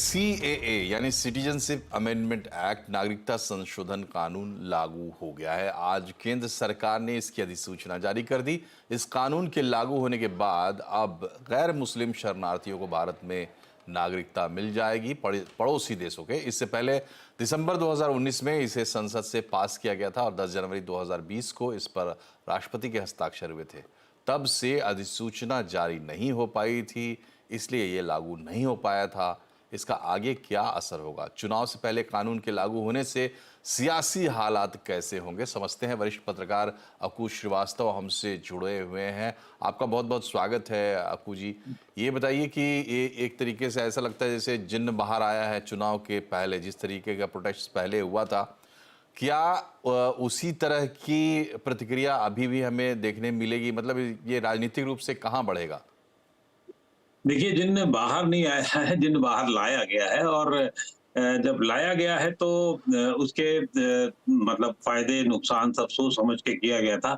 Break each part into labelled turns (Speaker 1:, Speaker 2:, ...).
Speaker 1: CAA यानी citizenship amendment act नागरिकता संशोधन कानून लागू हो गया है। आज केंद्र सरकार ने इसकी अधिसूचना जारी कर दी। इस कानून के लागू होने के बाद अब गैर मुस्लिम शरणार्थियों को भारत में नागरिकता मिल जाएगी पड़ोसी देशों के। इससे पहले दिसंबर 2019 में इसे संसद से पास किया गया था और 10 जनवरी 2020 को इस पर राष्ट्रपति के हस्ताक्षर हुए थे। तब से अधिसूचना जारी नहीं हो पाई थी, इसलिए ये लागू नहीं हो पाया था। इसका आगे क्या असर होगा? चुनाव से पहले कानून के लागू होने से सियासी हालात कैसे होंगे, समझते हैं। वरिष्ठ पत्रकार अकू श्रीवास्तव हमसे जुड़े हुए हैं। आपका बहुत बहुत स्वागत है अकू जी। ये बताइए कि ये एक तरीके से ऐसा लगता है जैसे जिन्न बाहर आया है चुनाव के पहले, जिस तरीके का प्रोटेस्ट पहले हुआ था, क्या उसी तरह की प्रतिक्रिया अभी भी हमें देखने मिलेगी? मतलब ये राजनीतिक रूप से कहाँ बढ़ेगा?
Speaker 2: देखिए, जिन्न बाहर नहीं आया है, जिन्न बाहर लाया गया है। और जब लाया गया है तो उसके मतलब फ़ायदे, नुकसान सब सोच समझ के किया गया था।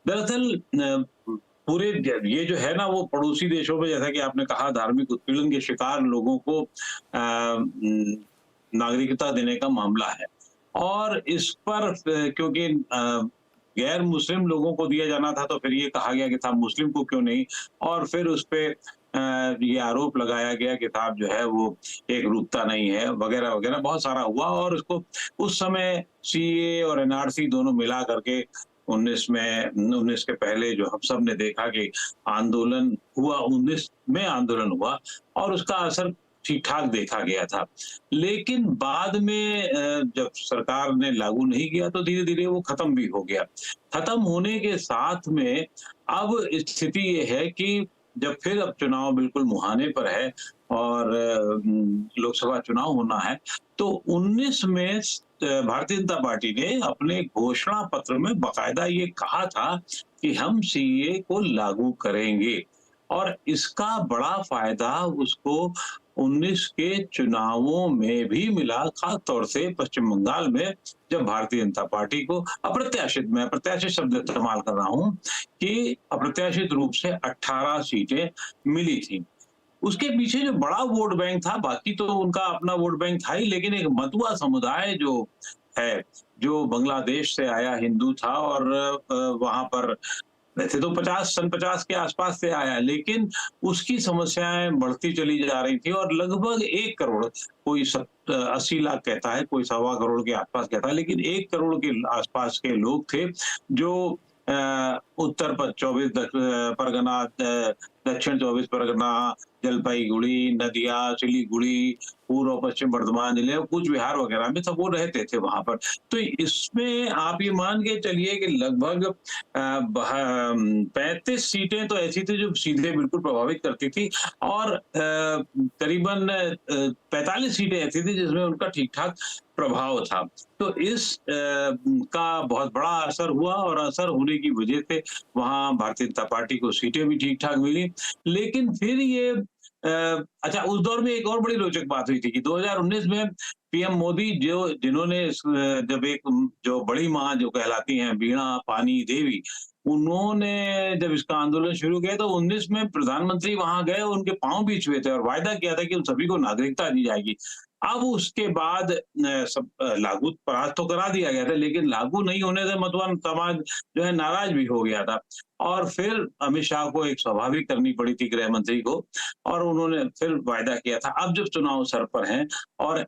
Speaker 2: दरअसल पूरे ये जो है ना, वो पड़ोसी देशों में, जैसा कि आपने कहा, धार्मिक उत्पीड़न के शिकार लोगों को नागरिकता देने का मामला है। और इस पर क्योंकि गैर मुस्लिम लोगों को दिया जाना था, तो फिर ये कहा गया कि साहब मुस्लिम को क्यों नहीं। और फिर उस पे ये आरोप लगाया गया कि साहब जो है वो एक रूपता नहीं है, वगैरह वगैरह बहुत सारा हुआ। और उसको उस समय सीए और एनआरसी दोनों मिला करके 19 के पहले जो हम सब ने देखा कि आंदोलन हुआ, 19 में आंदोलन हुआ और उसका असर ठीक ठाक देखा गया था। लेकिन बाद में जब सरकार ने लागू नहीं किया तो धीरे धीरे वो खत्म भी हो गया। खत्म होने के साथ में अब स्थिति ये है कि जब फिर अब चुनाव बिल्कुल मुहाने पर है और लोकसभा चुनाव होना है, तो 19 में भारतीय जनता पार्टी ने अपने घोषणा पत्र में बाकायदा ये कहा था कि हम सीए को लागू करेंगे। और इसका बड़ा फायदा उसको 19 के चुनावों में भी मिला, खास तौर से पश्चिम बंगाल में, जब भारतीय जनता पार्टी को अप्रत्याशित, मैं प्रत्याशित शब्द इस्तेमाल कर रहा हूं, कि अप्रत्याशित रूप से 18 सीटें मिली थी। उसके पीछे जो बड़ा वोट बैंक था, बाकी तो उनका अपना वोट बैंक था ही, लेकिन एक मतुआ समुदाय जो है, जो बांग्लादेश से आया हिंदू था और वहां पर वैसे तो 50 के आसपास से आया, लेकिन उसकी समस्याएं बढ़ती चली जा रही थी। और लगभग 1 करोड़, कोई 80 लाख कहता है, कोई 1.25 करोड़ के आसपास कहता है, लेकिन 1 करोड़ के आसपास के लोग थे जो उत्तर 24 परगना, दक्षिण 24 परगना, जलपाईगुड़ी, नदिया, सिलीगुड़ी, पूर्व और पश्चिम बर्धमान जिले, कूच बिहार वगैरह में सब वो रहते थे वहां पर। तो इसमें आप ये मान के चलिए कि लगभग 35 सीटें तो ऐसी थी जो सीधे बिल्कुल प्रभावित करती थी। और करीबन 45 सीटें ऐसी थी जिसमें उनका ठीक ठाक प्रभाव था। तो इस का बहुत बड़ा असर हुआ और असर होने की वजह से वहां भारतीय जनता पार्टी को सीटें भी ठीक ठाक मिली। लेकिन फिर ये अच्छा, उस दौर में एक और बड़ी रोचक बात हुई थी कि 2019 में पीएम मोदी, जो जिन्होंने जब एक जो बड़ी माँ जो कहलाती हैं, वीणा पानी देवी, उन्होंने जब इसका आंदोलन शुरू किया तो 19 में प्रधानमंत्री वहां गए, उनके पांव भी छुए थे और वायदा किया था कि उन सभी को नागरिकता दी जाएगी। अब उसके बाद सब लागू पास तो करा दिया गया था, लेकिन लागू नहीं होने से मतवान समाज जो है नाराज भी हो गया था। और फिर अमित शाह को एक स्वाभाविक करनी पड़ी थी, गृह मंत्री को, और उन्होंने फिर वायदा किया था। अब जब चुनाव सर पर हैं और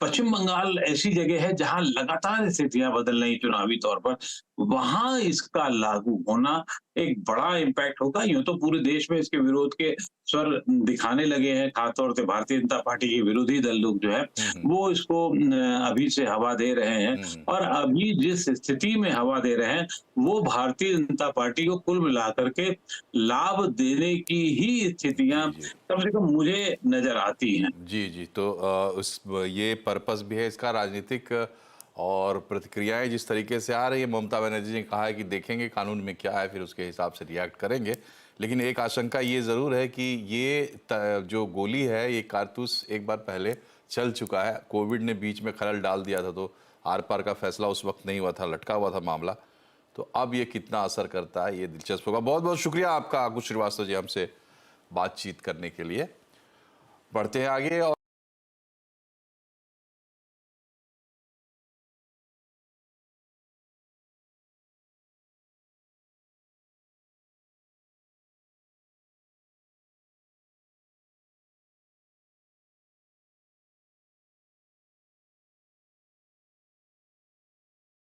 Speaker 2: पश्चिम बंगाल ऐसी जगह है जहां लगातार स्थितियां बदल रही चुनावी तौर पर, वहां इसका लागू होना एक बड़ा इम्पैक्ट होगा। यूं तो पूरे देश में इसके विरोध के स्वर दिखाने लगे हैं, खासतौर से भारतीय जनता पार्टी के विरोधी दल लोग जो है
Speaker 1: हम्म।
Speaker 2: वो इसको अभी से हवा दे रहे हैं।
Speaker 1: हम्म।
Speaker 2: और अभी जिस स्थिति में हवा दे रहे हैं, वो भारतीय जनता पार्टी को कुल मिलाकर के लाभ देने की ही स्थितियां
Speaker 1: जी जी
Speaker 2: कम से कम मुझे नजर आती हैं।
Speaker 1: जी जी। तो ये पर्पस भी है इसका राजनीतिक, और प्रतिक्रियाएं जिस तरीके से आ रही है, ममता बनर्जी ने कहा है कि देखेंगे कानून में क्या है, फिर उसके हिसाब से रिएक्ट करेंगे। लेकिन एक आशंका ये ज़रूर है कि जो गोली है, ये कारतूस एक बार पहले चल चुका है। कोविड ने बीच में खलल डाल दिया था, तो आर पार का फैसला उस वक्त नहीं हुआ था, लटका हुआ था मामला। तो अब ये कितना असर करता है, ये दिलचस्प होगा। बहुत बहुत शुक्रिया आपका कुश श्रीवास्तव जी, हमसे बातचीत करने के लिए। बढ़ते हैं आगे।